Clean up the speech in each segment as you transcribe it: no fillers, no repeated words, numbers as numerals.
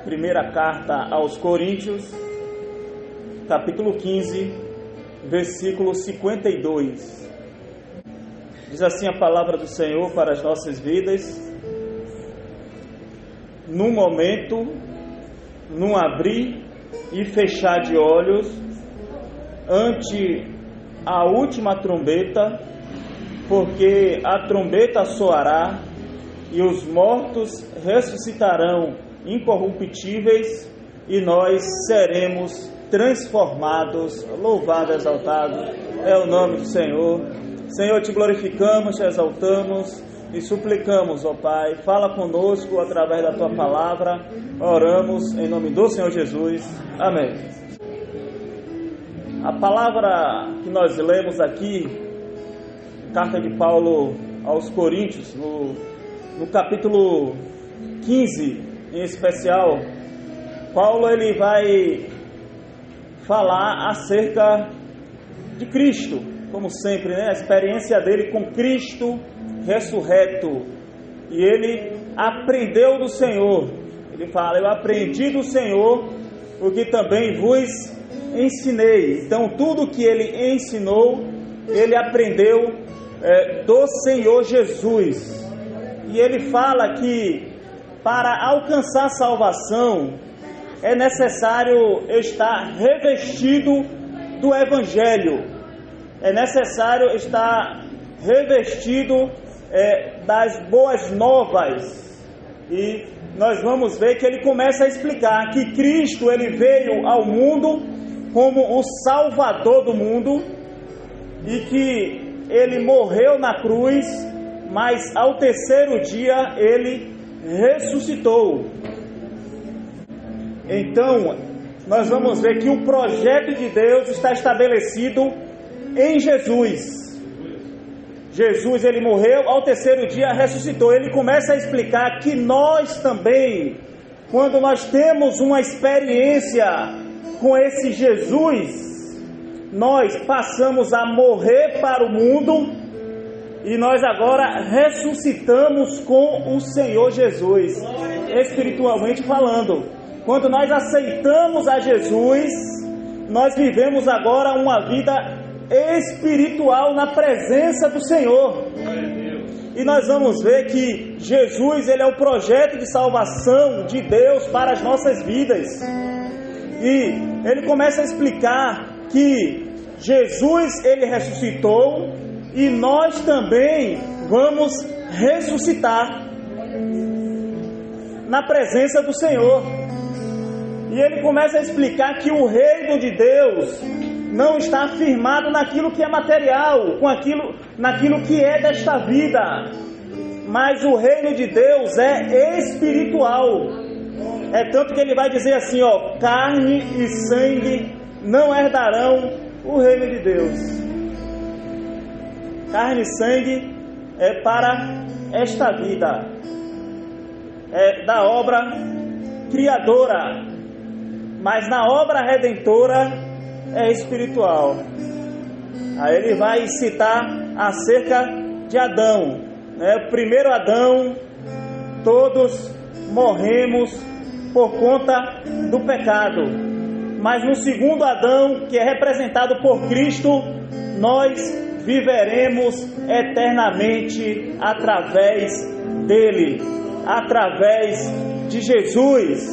Primeira carta aos Coríntios, capítulo 15, versículo 52. Diz assim a palavra do Senhor para as nossas vidas: num momento, num abrir e fechar de olhos, ante a última trombeta, porque a trombeta soará e os mortos ressuscitarão incorruptíveis e nós seremos transformados. Louvado, exaltado é o nome do Senhor. Senhor, te glorificamos, te exaltamos e suplicamos, ó Pai, fala conosco através da tua palavra. Oramos em nome do Senhor Jesus. Amém. A palavra que nós lemos aqui, carta de Paulo aos Coríntios, no capítulo 15 em especial, Paulo ele vai falar acerca de Cristo, como sempre, né? A experiência dele com Cristo ressurreto. E ele aprendeu do Senhor. Ele fala: eu aprendi do Senhor, o que também vos ensinei. Então tudo que ele ensinou, ele aprendeu do Senhor Jesus. E ele fala que para alcançar salvação é necessário estar revestido do Evangelho, é necessário estar revestido das boas novas. E nós vamos ver que ele começa a explicar que Cristo ele veio ao mundo como o Salvador do mundo e que ele morreu na cruz, mas ao terceiro dia ele ressuscitou. Então, nós vamos ver que o projeto de Deus está estabelecido em Jesus. Jesus, ele morreu, ao terceiro dia ressuscitou. Ele começa a explicar que nós também, quando nós temos uma experiência com esse Jesus, nós passamos a morrer para o mundo e nós agora ressuscitamos com o Senhor Jesus, espiritualmente falando. Quando nós aceitamos a Jesus, nós vivemos agora uma vida espiritual na presença do Senhor. E nós vamos ver que Jesus, ele é o projeto de salvação de Deus para as nossas vidas. E ele começa a explicar que Jesus, ele ressuscitou e nós também vamos ressuscitar na presença do Senhor. E ele começa a explicar que o reino de Deus não está firmado naquilo que é material, naquilo que é desta vida, mas o reino de Deus é espiritual. É tanto que ele vai dizer assim, ó: carne e sangue não herdarão o reino de Deus. Carne e sangue é para esta vida, é da obra criadora, mas na obra redentora é espiritual. Aí ele vai citar acerca de Adão, né? O primeiro Adão, todos morremos por conta do pecado, mas no segundo Adão, que é representado por Cristo, nós viveremos eternamente através dele, através de Jesus.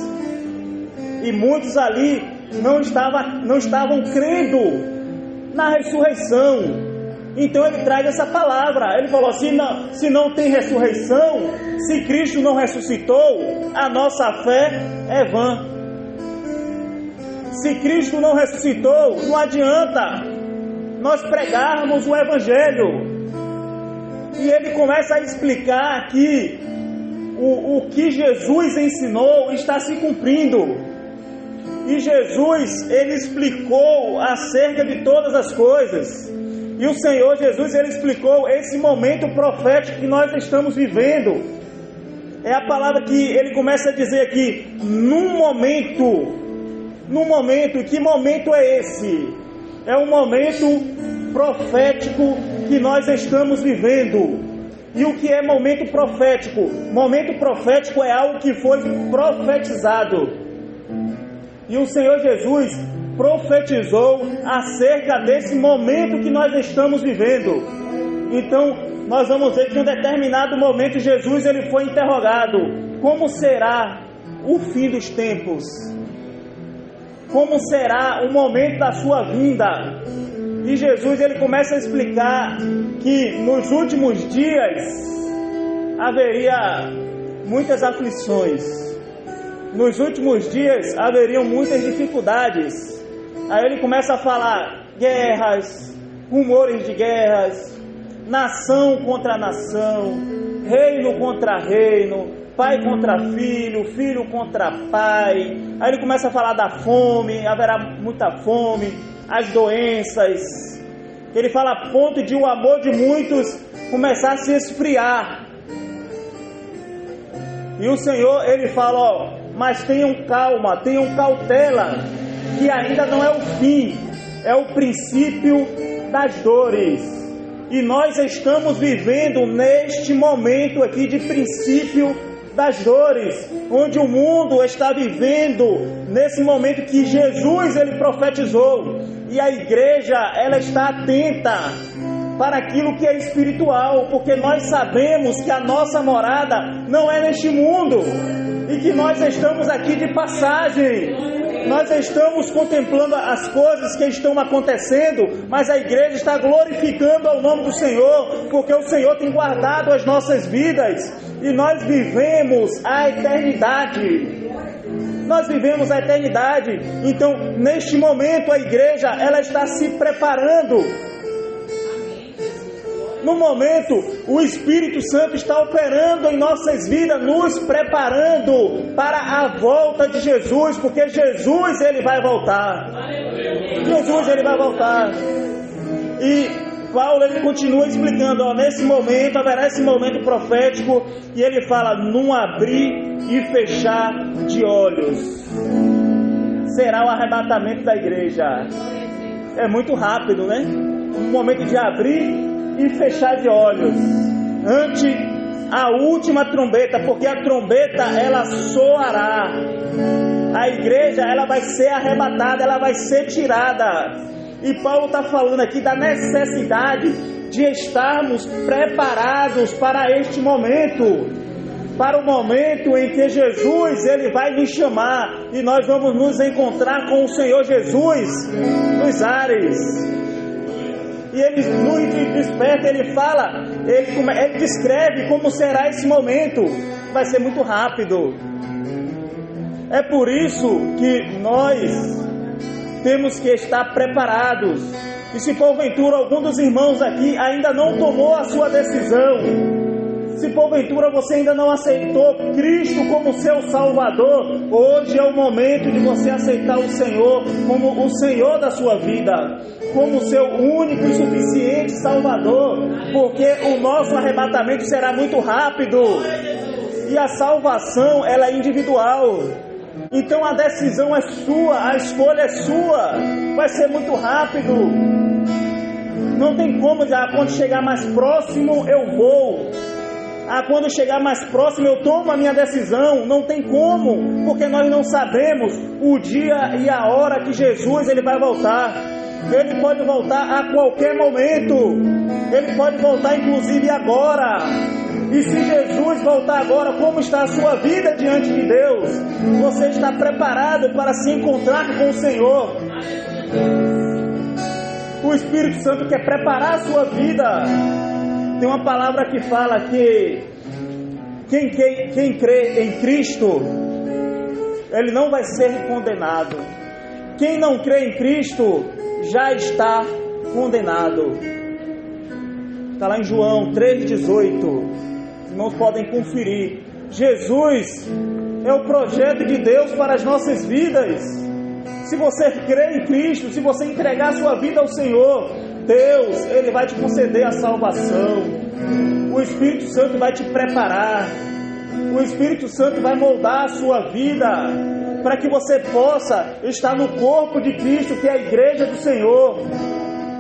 E muitos ali não estavam crendo na ressurreição. Então ele traz essa palavra. Ele falou assim: se não tem ressurreição, se Cristo não ressuscitou, a nossa fé é vã. Se Cristo não ressuscitou, não adianta nós pregarmos o Evangelho. E ele começa a explicar que o que Jesus ensinou está se cumprindo. E Jesus, ele explicou acerca de todas as coisas. E o Senhor Jesus, ele explicou esse momento profético que nós estamos vivendo. É a palavra que ele começa a dizer aqui: num momento, que momento é esse? É um momento profético que nós estamos vivendo. E o que é momento profético? Momento profético é algo que foi profetizado. E o Senhor Jesus profetizou acerca desse momento que nós estamos vivendo. Então, nós vamos ver que em um determinado momento Jesus ele foi interrogado: como será o fim dos tempos? Como será o momento da sua vinda? E Jesus ele começa a explicar que nos últimos dias haveria muitas aflições. Nos últimos dias haveriam muitas dificuldades. Aí ele começa a falar guerras, rumores de guerras, nação contra nação, reino contra reino, pai contra filho, filho contra pai. Aí ele começa a falar da fome, haverá muita fome, as doenças. Ele fala a ponto de o amor de muitos começar a se esfriar. E o Senhor, ele fala, ó, mas tenham calma, tenham cautela, que ainda não é o fim, é o princípio das dores. E nós estamos vivendo neste momento aqui de princípio das dores, onde o mundo está vivendo nesse momento que Jesus ele profetizou, e a igreja ela está atenta para aquilo que é espiritual, porque nós sabemos que a nossa morada não é neste mundo, e que nós estamos aqui de passagem. Nós estamos contemplando as coisas que estão acontecendo, mas a igreja está glorificando ao nome do Senhor, porque o Senhor tem guardado as nossas vidas, e nós vivemos a eternidade. Nós vivemos a eternidade. Então, neste momento, a igreja ela está se preparando. No momento, o Espírito Santo está operando em nossas vidas, nos preparando para a volta de Jesus, porque Jesus ele vai voltar. Jesus ele vai voltar. E Paulo ele continua explicando, ó, nesse momento haverá esse momento profético, e ele fala num abrir e fechar de olhos. Será o arrebatamento da igreja. É muito rápido, né? Um momento de abrir e fechar de olhos ante a última trombeta, porque a trombeta ela soará. A igreja ela vai ser arrebatada, ela vai ser tirada. E Paulo está falando aqui da necessidade de estarmos preparados para este momento, para o momento em que Jesus ele vai nos chamar e nós vamos nos encontrar com o Senhor Jesus nos ares. E ele muito desperta, ele fala, ele descreve como será esse momento. Vai ser muito rápido. É por isso que nós temos que estar preparados. E se porventura algum dos irmãos aqui ainda não tomou a sua decisão, se porventura você ainda não aceitou Cristo como seu Salvador, hoje é o momento de você aceitar o Senhor como o Senhor da sua vida, como o seu único e suficiente Salvador, porque o nosso arrebatamento será muito rápido, e a salvação ela é individual. Então a decisão é sua, a escolha é sua, vai ser muito rápido. Não tem como já, quando chegar mais próximo eu vou. Quando chegar mais próximo eu tomo a minha decisão. Não tem como, porque nós não sabemos o dia e a hora que Jesus ele vai voltar. Ele pode voltar a qualquer momento. Ele pode voltar inclusive agora. E se Jesus voltar agora, como está a sua vida diante de Deus? Você está preparado para se encontrar com o Senhor? O Espírito Santo quer preparar a sua vida. Tem uma palavra que fala que quem crê em Cristo, ele não vai ser condenado. Quem não crê em Cristo já está condenado. Está lá em João 3,18. Os irmãos podem conferir. Jesus é o projeto de Deus para as nossas vidas. Se você crê em Cristo, se você entregar a sua vida ao Senhor, Deus, Ele vai te conceder a salvação. O Espírito Santo vai te preparar. O Espírito Santo vai moldar a sua vida para que você possa estar no corpo de Cristo, que é a igreja do Senhor.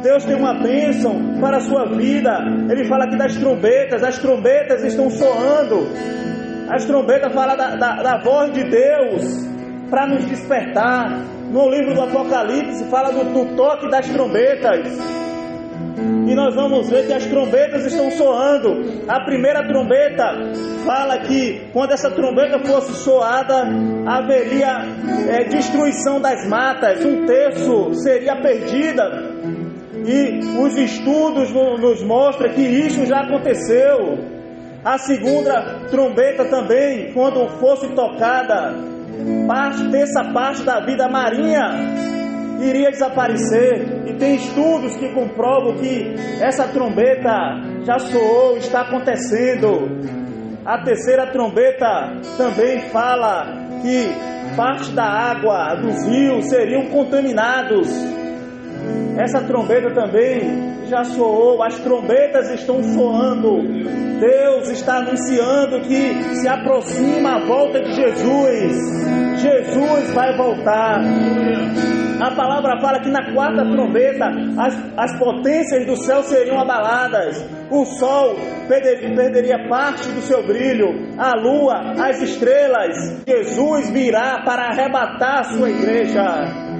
Deus tem uma bênção para a sua vida. Ele fala aqui das trombetas. As trombetas estão soando. As trombetas falam da voz de Deus. para nos despertar. No livro do Apocalipse fala do toque das trombetas. E nós vamos ver que as trombetas estão soando. A primeira trombeta fala que quando essa trombeta fosse soada, haveria destruição das matas, 1/3 seria perdida. E os estudos nos mostram que isso já aconteceu. A segunda trombeta também, quando fosse tocada, terça parte da vida marinha iria desaparecer. E tem estudos que comprovam que essa trombeta já soou, está acontecendo. A terceira trombeta também fala que parte da água dos rios seriam contaminados. Essa trombeta também já soou, as trombetas estão soando. Deus está anunciando que se aproxima a volta de Jesus. Jesus vai voltar. A palavra fala que na quarta trombeta as potências do céu seriam abaladas. O sol perderia parte do seu brilho, a lua, as estrelas. Jesus virá para arrebatar a sua igreja.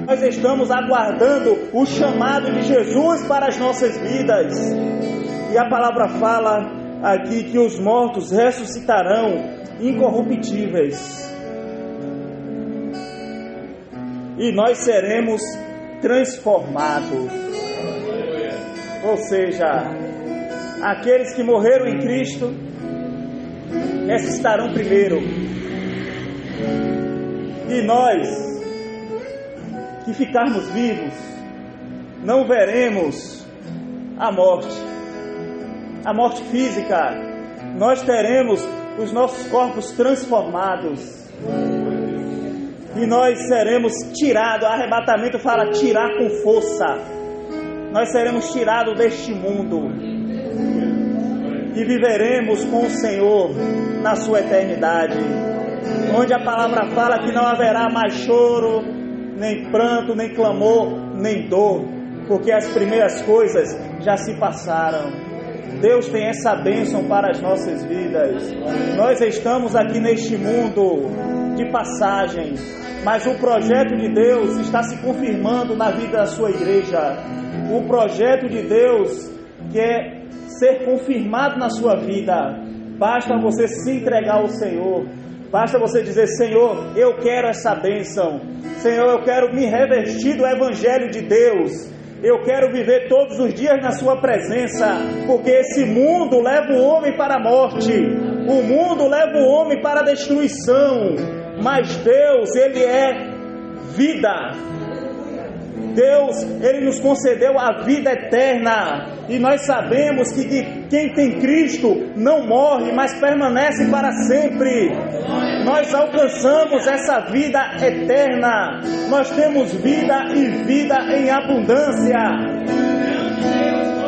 Nós estamos aguardando o chamado de Jesus para as nossas vidas. E a palavra fala aqui que os mortos ressuscitarão incorruptíveis. E nós seremos transformados. Ou seja, aqueles que morreram em Cristo ressuscitarão primeiro. E nós que ficarmos vivos não veremos a morte física. Nós teremos os nossos corpos transformados. E nós seremos tirados, arrebatamento fala tirar com força. Nós seremos tirados deste mundo e viveremos com o Senhor na sua eternidade, onde a palavra fala que não haverá mais choro, nem pranto, nem clamor, nem dor, porque as primeiras coisas já se passaram. Deus tem essa bênção para as nossas vidas. Nós estamos aqui neste mundo de passagem, mas o projeto de Deus está se confirmando na vida da sua igreja. O projeto de Deus quer ser confirmado na sua vida. Basta você se entregar ao Senhor. Basta você dizer: Senhor, eu quero essa bênção. Senhor, eu quero me revestir do Evangelho de Deus. Eu quero viver todos os dias na sua presença, porque esse mundo leva o homem para a morte. O mundo leva o homem para a destruição. Mas Deus, Ele é vida. Deus, Ele nos concedeu a vida eterna. E nós sabemos que quem tem Cristo não morre, mas permanece para sempre. Nós alcançamos essa vida eterna. Nós temos vida e vida em abundância.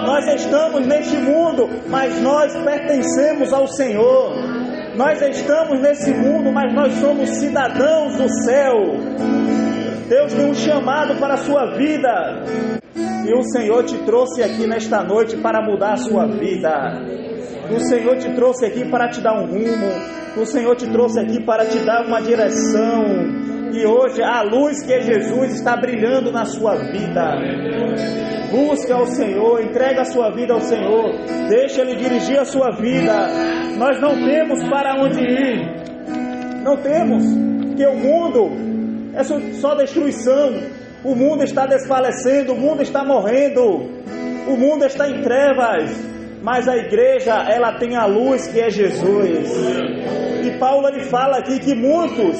Nós estamos neste mundo, mas nós pertencemos ao Senhor. Nós estamos nesse mundo, mas nós somos cidadãos do céu. Deus tem um chamado para a sua vida. E o Senhor te trouxe aqui nesta noite para mudar a sua vida. O Senhor te trouxe aqui para te dar um rumo. O Senhor te trouxe aqui para te dar uma direção. E hoje a luz que é Jesus está brilhando na sua vida. Busca o Senhor, entrega a sua vida ao Senhor. Deixa Ele dirigir a sua vida. Nós não temos para onde ir. Não temos, porque o mundo é só destruição. O mundo está desfalecendo, o mundo está morrendo, o mundo está em trevas, mas a igreja, ela tem a luz que é Jesus. E Paulo, ele fala aqui que muitos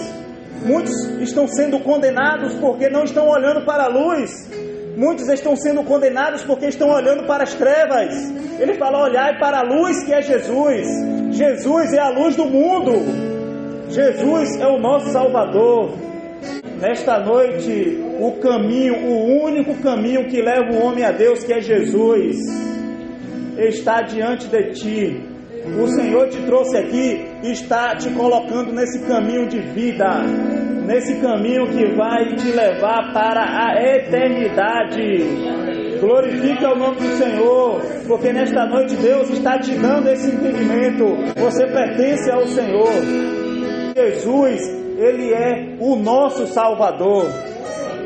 estão sendo condenados porque não estão olhando para a luz. Muitos estão sendo condenados porque estão olhando para as trevas. Ele fala: olhai para a luz que é Jesus. Jesus é a luz do mundo. Jesus é o nosso Salvador. Nesta noite, o único caminho que leva o homem a Deus, que é Jesus, está diante de ti. O Senhor te trouxe aqui e está te colocando nesse caminho de vida, nesse caminho que vai te levar para a eternidade. Glorifica o nome do Senhor, porque nesta noite Deus está te dando esse entendimento. Você pertence ao Senhor. Jesus Ele é o nosso Salvador.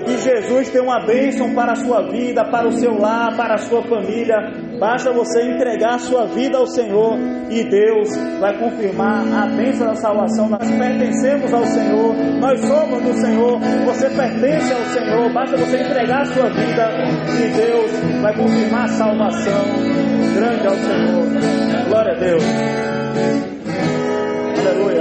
Que Jesus tem uma bênção para a sua vida, para o seu lar, para a sua família. Basta você entregar a sua vida ao Senhor e Deus vai confirmar a bênção da salvação. Nós pertencemos ao Senhor, nós somos do Senhor, você pertence ao Senhor. Basta você entregar a sua vida e Deus vai confirmar a salvação. Grande ao Senhor. Glória a Deus. Aleluia.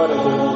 Glória a Deus.